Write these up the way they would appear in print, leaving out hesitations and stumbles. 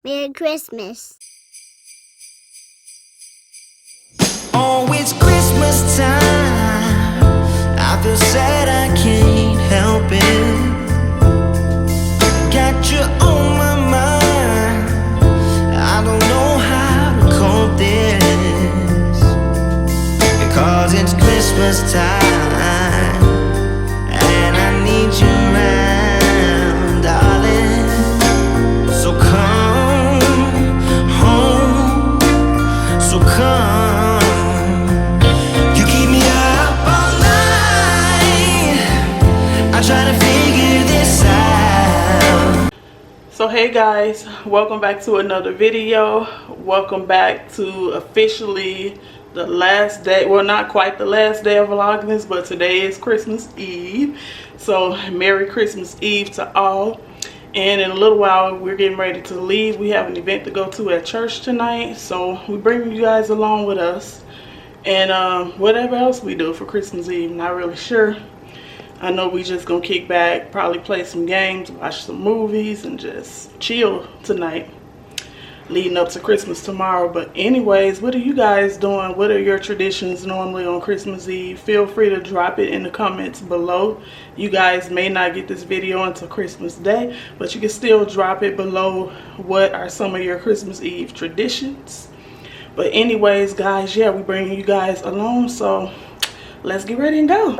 Merry Christmas. Oh, it's Christmas time. I feel sad, I can't help it. Got you on my mind. I don't know how to cope this, because it's Christmas time and I need you around, darling. So come home, so come. You keep me up all night, I try to figure this out. So hey guys, welcome back to another video. Welcome back to officially the last day, well, not quite the last day of Vlogmas, but today is Christmas Eve. So Merry Christmas Eve to all. And in a little while we're getting ready to leave. We have an event to go to at church tonight, so we're bringing you guys along with us. And whatever else we do for Christmas Eve, not really sure. I know we just gonna kick back, probably play some games, watch some movies, and just chill tonight leading up to Christmas tomorrow. But anyways, what are you guys doing? What are your traditions normally on Christmas Eve? Feel free to drop it in the comments below. You guys may not get this video until Christmas Day, but you can still drop it below. What are some of your Christmas Eve traditions? But anyways guys, yeah, we bringing you guys along, so let's get ready and go.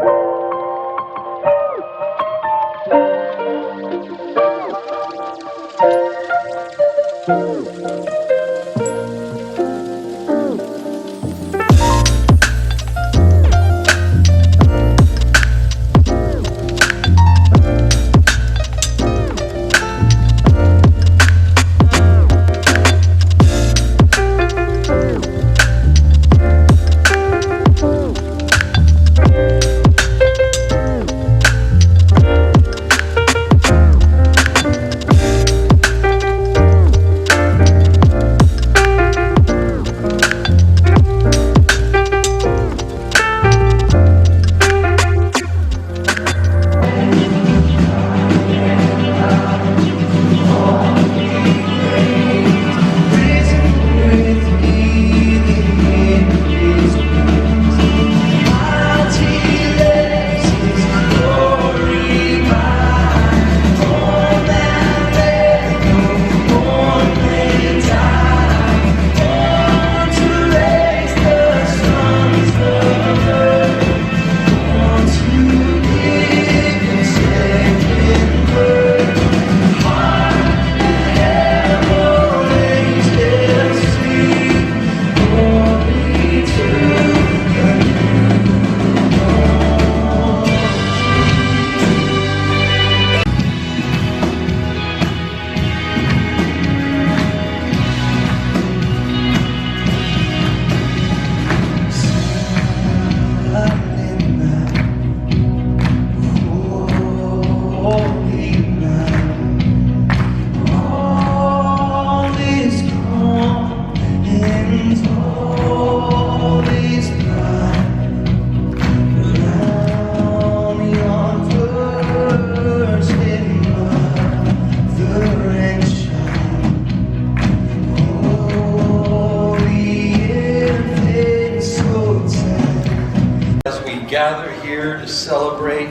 Gather here to celebrate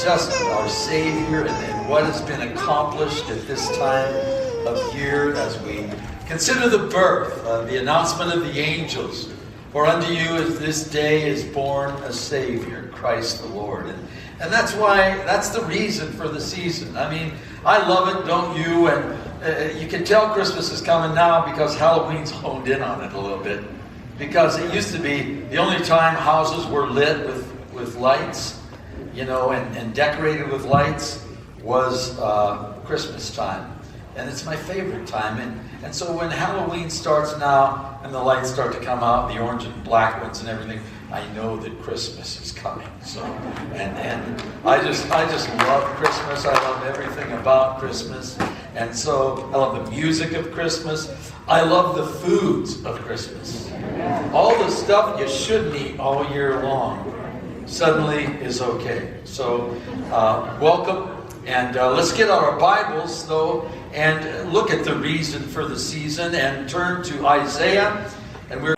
just our Savior and what has been accomplished at this time of year as we consider the birth, the announcement of the angels. For unto you as this day is born a Savior, Christ the Lord. And that's why, that's the reason for the season. I mean, I love it, don't you? And you can tell Christmas is coming now because Halloween's honed in on it a little bit. Because it used to be the only time houses were lit with lights, you know, and decorated with lights was Christmas time. And it's my favorite time. And so when Halloween starts now and the lights start to come out, the orange and black ones and everything, I know that Christmas is coming. So, and I just love Christmas. I love everything about Christmas. And so I love the music of Christmas. I love the foods of Christmas. All the stuff you shouldn't eat all year long suddenly is okay. So welcome. And let's get out our Bibles, though, and look at the reason for the season and turn to Isaiah. And we're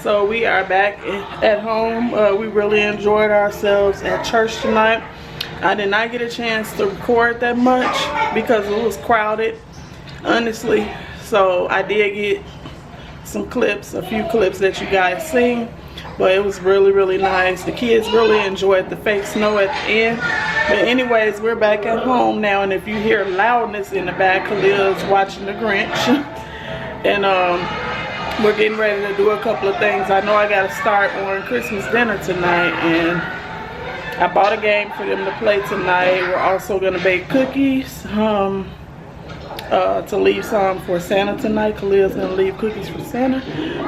so we are back at home. We really enjoyed ourselves at church tonight. I did not get a chance to record that much because it was crowded, honestly. So I did get some clips, a few clips that you guys seen, but it was really nice. The kids really enjoyed the fake snow at the end. But anyways, we're back at home now, and if you hear loudness in the back, Khalil's watching The Grinch. And we're getting ready to do a couple of things. I know I got to start on Christmas dinner tonight, and I bought a game for them to play tonight. We're also going to bake cookies to leave some for Santa tonight. Khalil's going to leave cookies for Santa.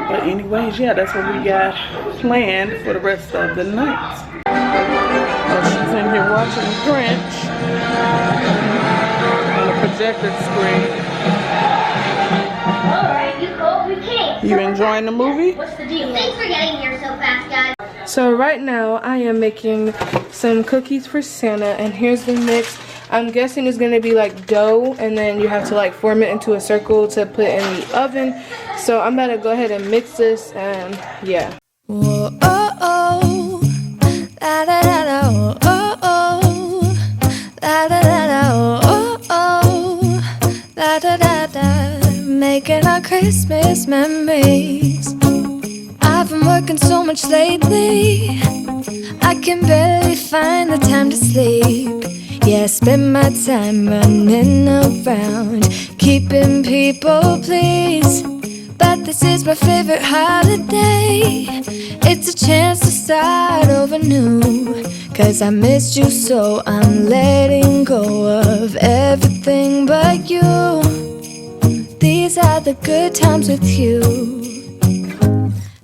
But anyways, yeah, that's what we got planned for the rest of the night. She's in here watching The Grinch on the projector screen. You enjoying the movie? What's the deal? Thanks for getting here so fast, guys. So right now I am making some cookies for Santa, and here's the mix. I'm guessing it's gonna be like dough, and then you have to like form it into a circle to put in the oven. So I'm about to go ahead and mix this, and yeah. Whoa, oh, oh. La, da, da, da, oh, oh. La, da, da, da, oh, oh. La, da, da, da. Making our Christmas memories. I've been working so much lately, I can barely find the time to sleep. Yeah, I spend my time running around, keeping people pleased. But this is my favorite holiday. It's a chance to start over new, 'cause I missed you, so I'm letting go of everything but you. These are the good times with you.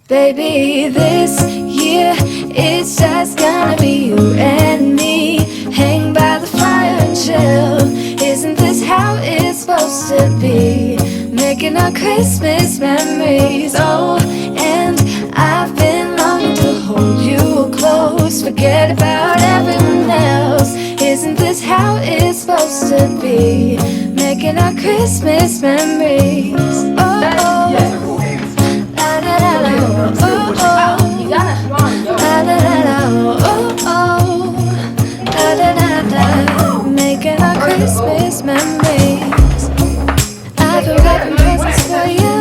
Baby, this year it's just gonna be you and me. Hang by the fire and chill. Isn't this how it's supposed to be? Making our Christmas memories. Oh, and I've been longing to hold you close. Forget about everyone else. Isn't this how it's supposed to be? Making our Christmas memories. Oh, oh. La, da, da, da, oh, oh. You gotta run, yo. La, da, da, da, oh, oh. La, da, da, da. Making our Christmas memories. I've been wrapping presents for you.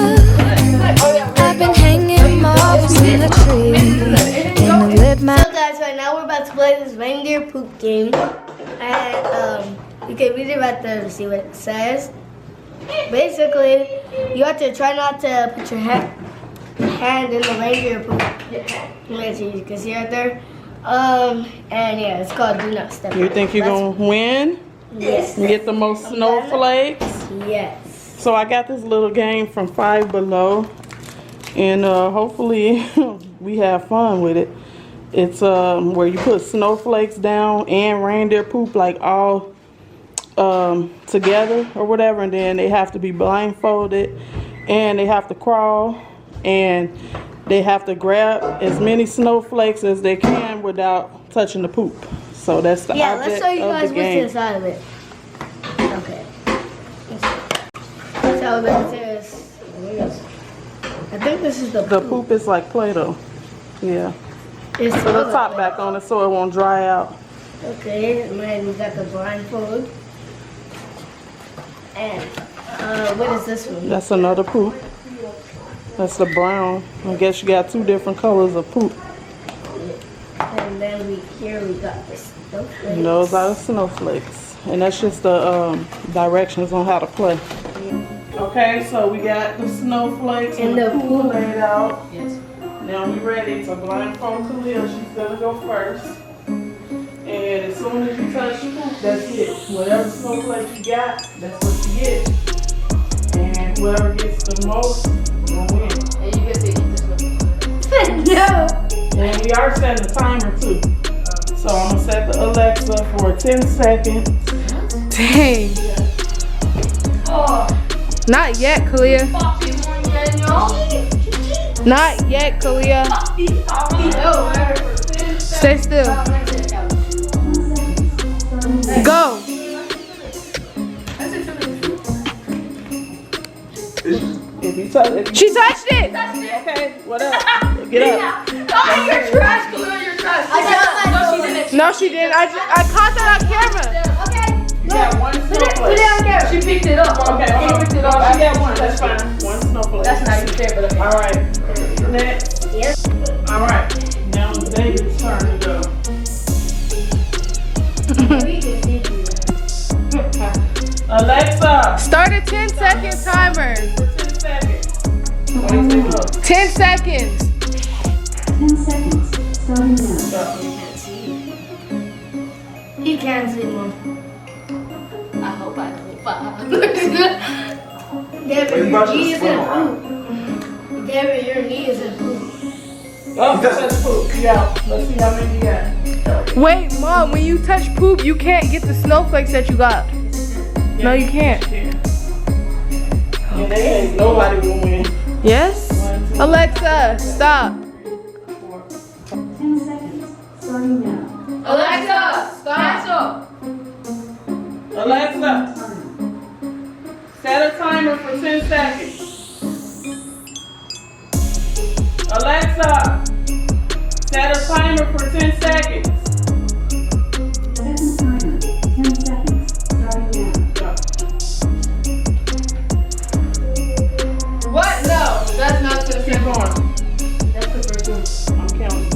I've been hanging marbles in the tree. Gonna live my... So guys, right now we're about to play this reindeer poop game. And you can read it right there to see what it says. Basically, you have to try not to put your hand in the reindeer poop. You can see right there. And yeah, it's called Do Not Step. You think you're gonna win? Yes. And get the most snowflakes. Yes. So I got this little game from Five Below, and hopefully we have fun with it. It's where you put snowflakes down and reindeer poop like all together or whatever, and then they have to be blindfolded and they have to crawl and they have to grab as many snowflakes as they can without touching the poop. So that's the Yeah, object let's show you of guys the what's game. inside of it. Okay. So this is, I think this is the The poop is like Play-Doh. Yeah. It's Put a top back on it so it won't dry out. Okay, and then we got the blindfold. And what is this one? That's another poop. That's the brown. I guess you got two different colors of poop. And then we got this snowflake. And those are the snowflakes. And that's just the directions on how to play. Okay, so we got the snowflakes and the pool laid out. Yes. Now we ready to blindfold Khalil. She's gonna go first. And as soon as you touch the poop, that's it. Whatever snowflake you got, that's what you get. And whoever gets the most will win. And you get to eat this one. No. And we are setting the timer too. So I'm gonna set the Alexa for 10 seconds. Dang. Oh. Not yet, Kalia. Not yet, Kalia. Stay still. Go. If you touch it, She touched it. okay, what up? Get up. You're trash, Kalia. You're trash. No, she didn't. I caught that on camera. You got one Put snowflake. it on camera. She picked it up. Okay, hold on. picked it Oh, up. I got one. That's fine. One snowflake. That's not even fair, but okay. All right. Next. Yes. All right. Now it's David's turn to go. Alexa, Start a 10-second timer. for 10 seconds. Wait, take up. 10 seconds. 10 seconds, starting now. You can't see one. I hope I don't fall. David, your knee is in poop. David, your knee is in poop. Oh, that's poop. You out. Let's see how many you got. Wait, Mom, when you touch poop, you can't get the snowflakes that you got. No, you can't. And they say nobody will win. Yes? Alexa, stop. 10 seconds, starting now. Alexa, stop. Alexa, set a timer for 10 seconds. Alexa, set a timer for 10 seconds. Second timer, 10 seconds, starting now. What? No, that's not the Keep going. That's the first one. I'm counting.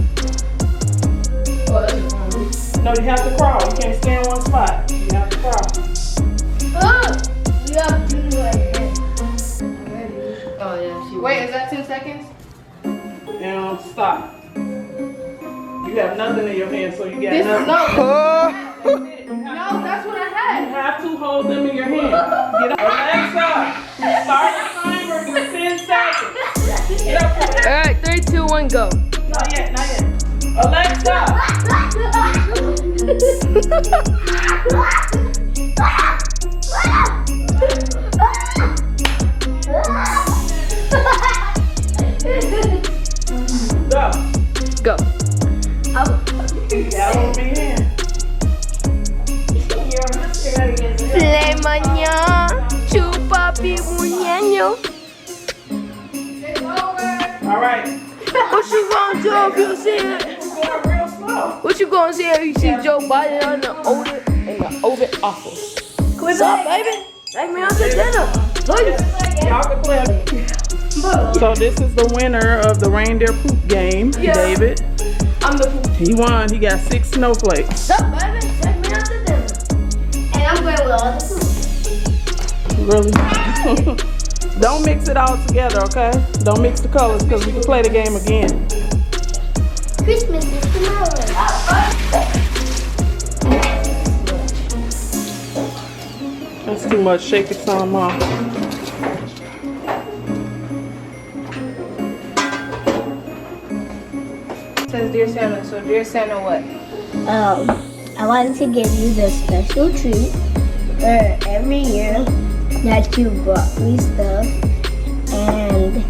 Oh, that's the wrong. No, you have to crawl. You can't stay in one spot. You have to crawl. You have to do like this. Oh, yeah. Wait, is that 10 seconds? And stop. You have nothing in your hand, so you got This is nothing. not. That's it. No, that's what I You had. have to hold them in your hand. Get up. Alexa, start the timer for 10 seconds. Get up for it. All right, 3, 2, 1, go. Not yet, not yet. Alexa, go. Go. You got one in your hand. Le mañana, chupapi muñeño. All right. What you gonna do if you see it? It's going real slow. What you gonna see if you see Joe Biden on the Oval Office? What's up, baby? Take me out to dinner. Y'all can play. So this is the winner of the reindeer poop game, David. I'm the poop. He won. He got 6 snowflakes. What's up, baby? Take me out to dinner. And I'm going with all the food. Really? Don't mix it all together, okay? Don't mix the colors because we can play the game again. Christmas is tomorrow. That's too much. Shake it some off. It says Dear Santa. So Dear Santa, what? I wanted to give you the special treat for every year that you brought me stuff, and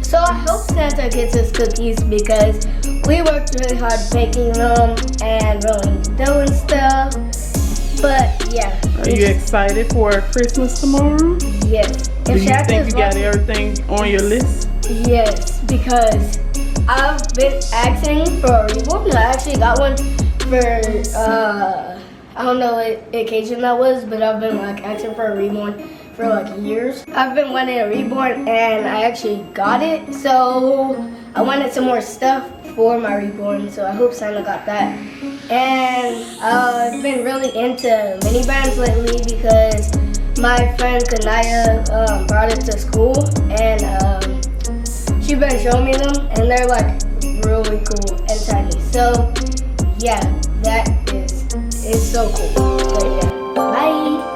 so I hope Santa gets us cookies because we worked really hard baking them and rolling dough and stuff. But yeah. Are you excited for Christmas tomorrow? Yes. Do you think you got everything on your list? Yes, because I've been asking for a reborn. I actually got one for I don't know what occasion that was, but I've been like asking for a reborn for like years. I've been wanting a reborn and I actually got it. So I wanted some more stuff for my reborn, so I hope Santa got that. And I've been really into mini bands lately because my friend Kanaya brought it to school, and she's been showing me them, and they're like really cool and tiny. So yeah, that is so cool. But yeah, bye.